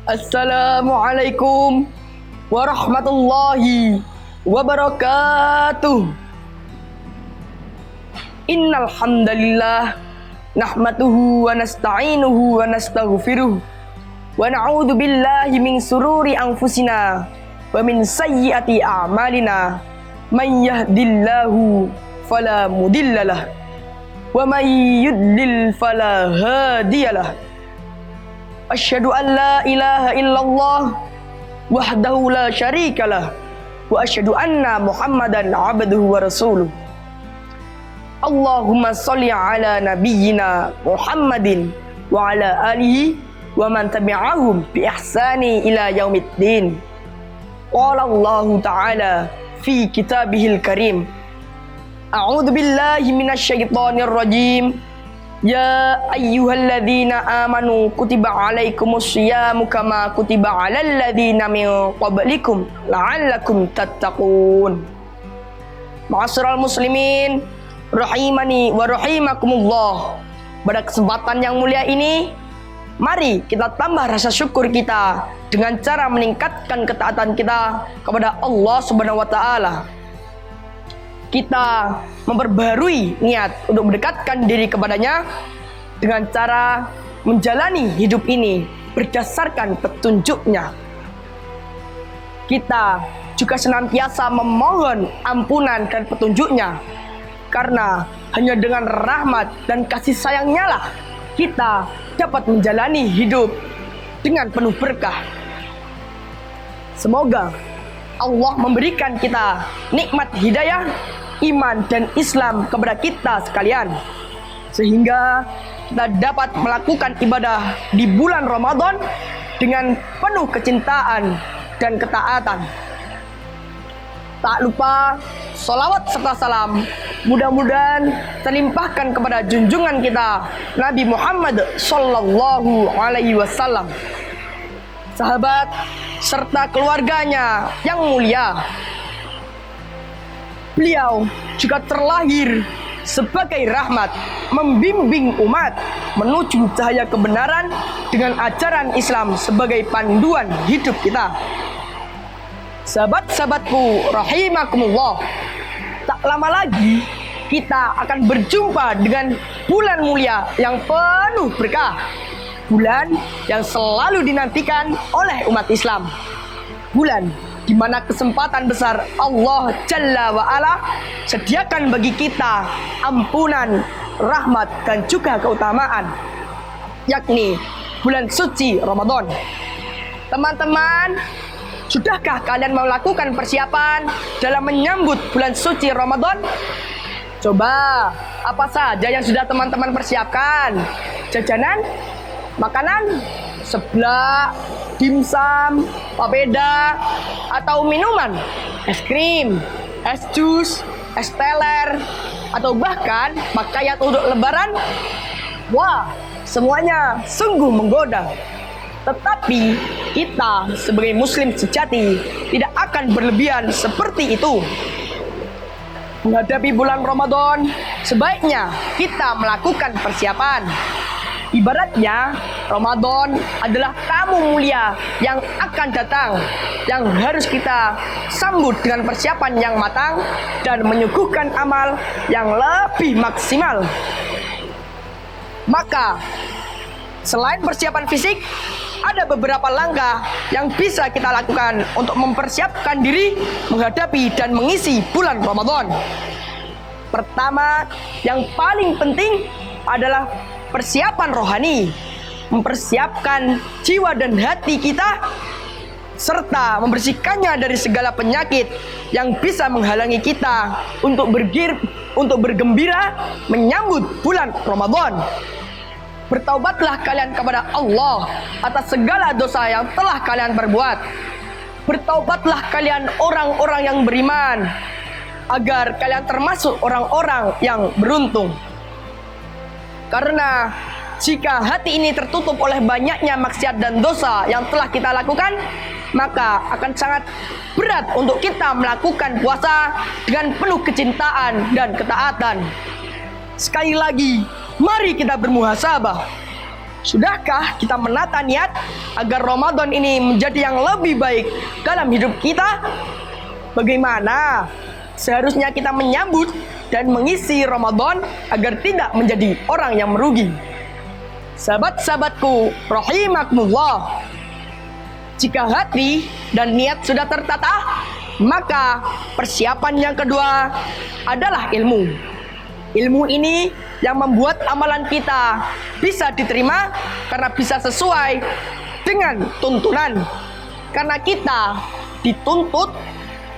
Assalamualaikum warahmatullahi wabarakatuh. Innal hamdalillah nahmaduhu wa nasta'inuhu wa nastaghfiruh wa na'udzu billahi min sururi anfusina wa min sayyiati a'malina. Man yahdillahu fala mudhillalah wa may yudlil fala hadiyalah. Asyhadu an la ilaha illallah wahdahu la syarikalah wa asyhadu anna Muhammadan abduhu wa rasuluh. Allahumma sholli ala nabiyyina Muhammadin wa ala alihi wa man tabi'ahum bi ihsani ila yaumiddin. Qala Allahu ta'ala fi kitabihil karim. A'udzu billahi minasyaitonir rajim. Ya ayyuhalladzina amanu kutiba alaikumus syiyamu kama kutiba alal ladzina min qablikum la'allakum tattaqun. Ma'asyiral muslimin rahimani wa rahimakumullah. Pada kesempatan yang mulia ini, mari kita tambah rasa syukur kita dengan cara meningkatkan ketaatan kita kepada Allah Subhanahu wa taala. Kita memperbarui niat untuk mendekatkan diri kepadanya dengan cara menjalani hidup ini berdasarkan petunjuknya. Kita juga senantiasa memohon ampunan dan petunjuknya, karena hanya dengan rahmat dan kasih sayangnya lah kita dapat menjalani hidup dengan penuh berkah. Semoga Allah memberikan kita nikmat hidayah, iman dan Islam kepada kita sekalian, sehingga kita dapat melakukan ibadah di bulan Ramadan dengan penuh kecintaan dan ketaatan. Tak lupa sholawat serta salam mudah-mudahan terlimpahkan kepada junjungan kita Nabi Muhammad Sallallahu Alaihi Wasallam, sahabat serta keluarganya yang mulia. Beliau juga terlahir sebagai rahmat, membimbing umat menuju cahaya kebenaran dengan ajaran Islam sebagai panduan hidup kita. Sahabat-sahabatku rahimakumullah, tak lama lagi kita akan berjumpa dengan bulan mulia yang penuh berkah, bulan yang selalu dinantikan oleh umat Islam, bulan di mana kesempatan besar Allah Jalla wa'ala sediakan bagi kita ampunan, rahmat dan juga keutamaan, yakni bulan suci Ramadan. Teman-teman, sudahkah kalian melakukan persiapan dalam menyambut bulan suci Ramadan? Coba, apa saja yang sudah teman-teman persiapkan? Jajanan, makanan, seblak, dimsum, papeda, atau minuman, es krim, es jus, es teler, atau bahkan pakaian untuk lebaran? Wah, semuanya sungguh menggoda. Tetapi kita sebagai muslim sejati tidak akan berlebihan seperti itu. Menghadapi bulan Ramadan, sebaiknya kita melakukan persiapan. Ibaratnya, Ramadan adalah tamu mulia yang akan datang, yang harus kita sambut dengan persiapan yang matang dan menyuguhkan amal yang lebih maksimal. Maka, selain persiapan fisik, ada beberapa langkah yang bisa kita lakukan untuk mempersiapkan diri menghadapi dan mengisi bulan Ramadan. Pertama, yang paling penting adalah persiapan rohani, mempersiapkan jiwa dan hati kita, serta membersihkannya dari segala penyakit yang bisa menghalangi kita untuk bergembira menyambut bulan Ramadan. Bertaubatlah kalian kepada Allah atas segala dosa yang telah kalian perbuat. Bertaubatlah kalian orang-orang yang beriman, agar kalian termasuk orang-orang yang beruntung. Karena jika hati ini tertutup oleh banyaknya maksiat dan dosa yang telah kita lakukan, maka akan sangat berat untuk kita melakukan puasa dengan penuh kecintaan dan ketaatan. Sekali lagi, mari kita bermuhasabah. Sudahkah kita menata niat agar Ramadan ini menjadi yang lebih baik dalam hidup kita? Bagaimana seharusnya kita menyambut dan mengisi Ramadan agar tidak menjadi orang yang merugi? Sahabat-sahabatku rahimakumullah, jika hati dan niat sudah tertata, maka persiapan yang kedua adalah ilmu. Ilmu ini yang membuat amalan kita bisa diterima karena bisa sesuai dengan tuntunan. Karena kita dituntut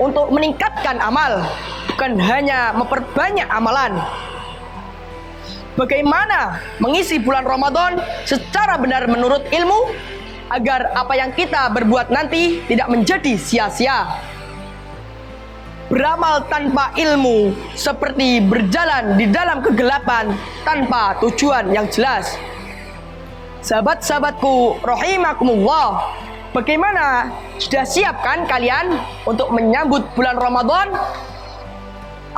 untuk meningkatkan amal, bukan hanya memperbanyak amalan. Bagaimana mengisi bulan Ramadan secara benar menurut ilmu agar apa yang kita berbuat nanti tidak menjadi sia-sia? Beramal tanpa ilmu seperti berjalan di dalam kegelapan tanpa tujuan yang jelas. Sahabat-sahabatku rahimakumullah, bagaimana? Sudah siapkan kalian untuk menyambut bulan Ramadan?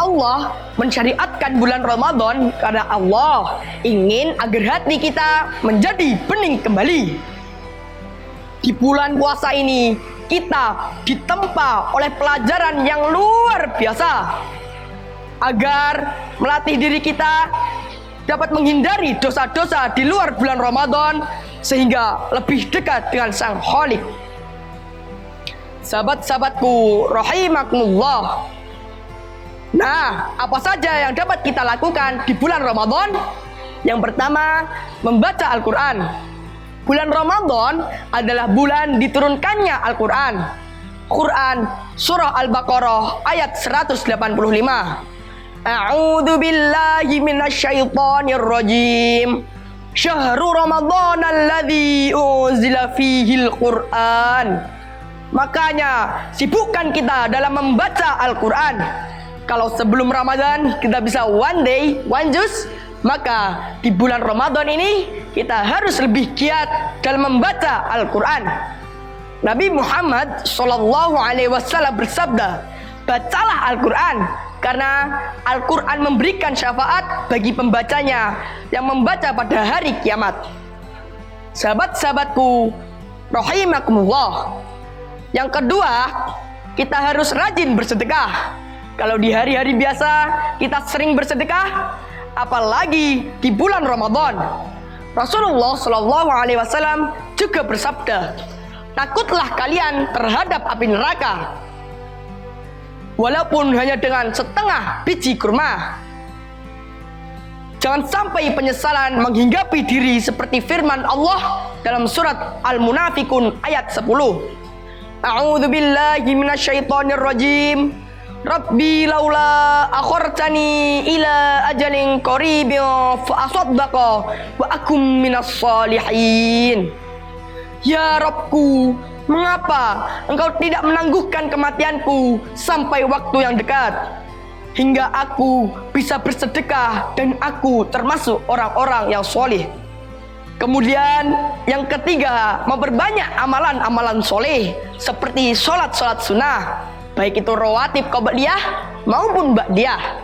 Allah mensyariatkan bulan Ramadan karena Allah ingin agar hati kita menjadi bening kembali. Di bulan puasa ini kita ditempa oleh pelajaran yang luar biasa agar melatih diri kita dapat menghindari dosa-dosa di luar bulan Ramadan sehingga lebih dekat dengan Sang Khalik. Sahabat-sahabatku rahimakumullah, nah, apa saja yang dapat kita lakukan di bulan Ramadan? Yang pertama, membaca Al-Quran. Bulan Ramadan adalah bulan diturunkannya Al-Quran. Quran Surah Al-Baqarah ayat 185. A'udzu billahi minasyaitonir rajim. Syahrul Ramadan alladzi unzila fihil Qur'an. Makanya sibukkan kita dalam membaca Al-Quran. Kalau sebelum Ramadan kita bisa one day, one juz, maka di bulan Ramadan ini kita harus lebih giat dalam membaca Al-Quran. Nabi Muhammad SAW bersabda, bacalah Al-Quran karena Al-Quran memberikan syafaat bagi pembacanya yang membaca pada hari kiamat. Sahabat-sahabatku rahimakumullah, yang kedua, kita harus rajin bersedekah. Kalau di hari-hari biasa kita sering bersedekah, apalagi di bulan Ramadan. Rasulullah SAW juga bersabda, takutlah kalian terhadap api neraka, walaupun hanya dengan setengah biji kurma. Jangan sampai penyesalan menghinggapi diri seperti firman Allah dalam surat Al-Munafikun ayat 10. A'udzu billahi minasyaitonir rajim. Rabbi laula akhartani ila ajalin qaribin fa asaddaqa wa akum minas salihin. Ya Rabbku, mengapa engkau tidak menangguhkan kematianku sampai waktu yang dekat, hingga aku bisa bersedekah dan aku termasuk orang-orang yang soleh. Kemudian yang ketiga, memperbanyak amalan-amalan soleh seperti sholat-sholat sunnah, baik itu rawatib qobliyah maupun ba'diyah,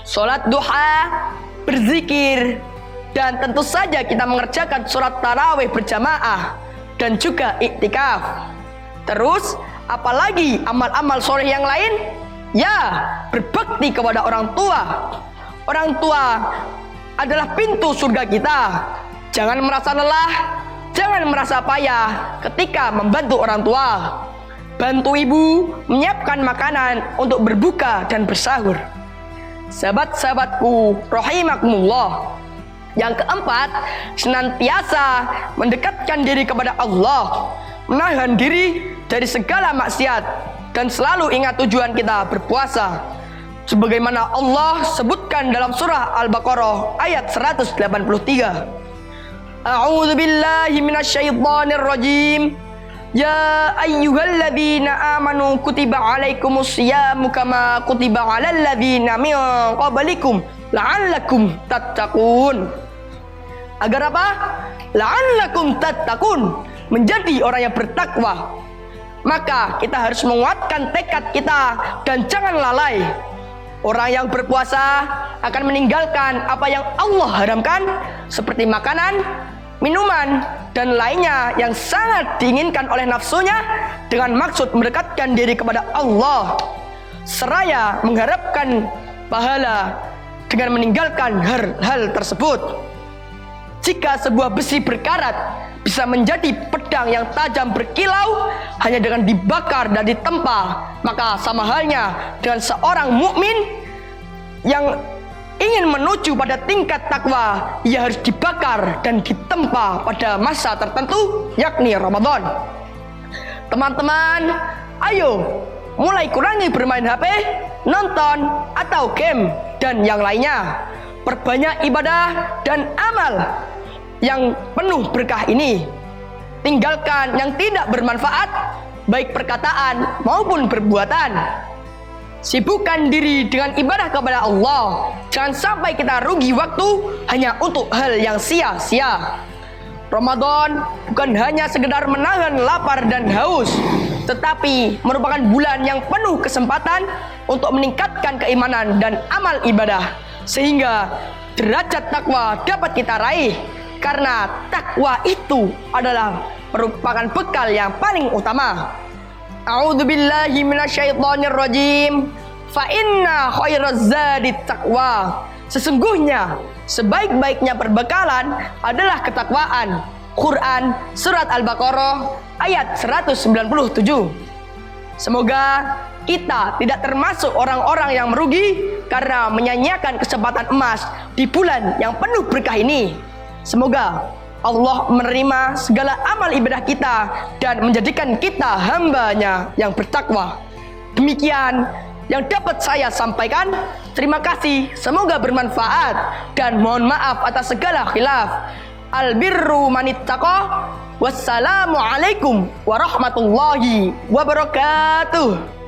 sholat duha, berzikir, dan tentu saja kita mengerjakan sholat tarawih berjamaah dan juga iktikaf. Terus apalagi amal-amal soleh yang lain? Ya, berbakti kepada orang tua. Orang tua adalah pintu surga kita. Jangan merasa lelah, jangan merasa payah ketika membantu orang tua. Bantu ibu menyiapkan makanan untuk berbuka dan bersahur. Sahabat-sahabatku rahimakumullah, yang keempat, senantiasa mendekatkan diri kepada Allah, menahan diri dari segala maksiat, dan selalu ingat tujuan kita berpuasa. Sebagaimana Allah sebutkan dalam surah Al-Baqarah ayat 183. A'udzu billahi minasyaitonir rajim. Ya ayyuhalladzina amanu kutiba alaikumus syiyamu kama kutiba alal ladzina min qablikum la'allakum tattaqun. Agar apa? La'allakum tattaqun, menjadi orang yang bertakwa. Maka kita harus menguatkan tekad kita dan jangan lalai. Orang yang berpuasa akan meninggalkan apa yang Allah haramkan seperti makanan, minuman, dan lainnya yang sangat diinginkan oleh nafsunya dengan maksud mendekatkan diri kepada Allah, seraya mengharapkan pahala dengan meninggalkan hal-hal tersebut. Jika sebuah besi berkarat bisa menjadi pedang yang tajam berkilau hanya dengan dibakar dan ditempa, maka sama halnya dengan seorang mukmin yang ingin menuju pada tingkat takwa, ia harus dibakar dan ditempa pada masa tertentu, yakni Ramadan. Teman-teman, ayo mulai kurangi bermain HP, nonton, atau game, dan yang lainnya. Perbanyak ibadah dan amal yang penuh berkah ini. Tinggalkan yang tidak bermanfaat, baik perkataan maupun perbuatan. Sibukkan diri dengan ibadah kepada Allah. Jangan sampai kita rugi waktu hanya untuk hal yang sia-sia. Ramadan bukan hanya sekedar menahan lapar dan haus, tetapi merupakan bulan yang penuh kesempatan untuk meningkatkan keimanan dan amal ibadah, sehingga derajat takwa dapat kita raih. Karena takwa itu adalah merupakan bekal yang paling utama. A'udzubillahi minasyaitonirrajim. Fa inna khairaz zadi taqwa. Sesungguhnya sebaik-baiknya perbekalan adalah ketakwaan. Quran surat Al-Baqarah ayat 197. Semoga kita tidak termasuk orang-orang yang merugi karena menyanyiakan kesempatan emas di bulan yang penuh berkah ini. Semoga Allah menerima segala amal ibadah kita dan menjadikan kita hamba-Nya yang bertakwa. Demikian yang dapat saya sampaikan. Terima kasih, semoga bermanfaat, dan mohon maaf atas segala khilaf. Albirru manittaqa. Wassalamualaikum warahmatullahi wabarakatuh.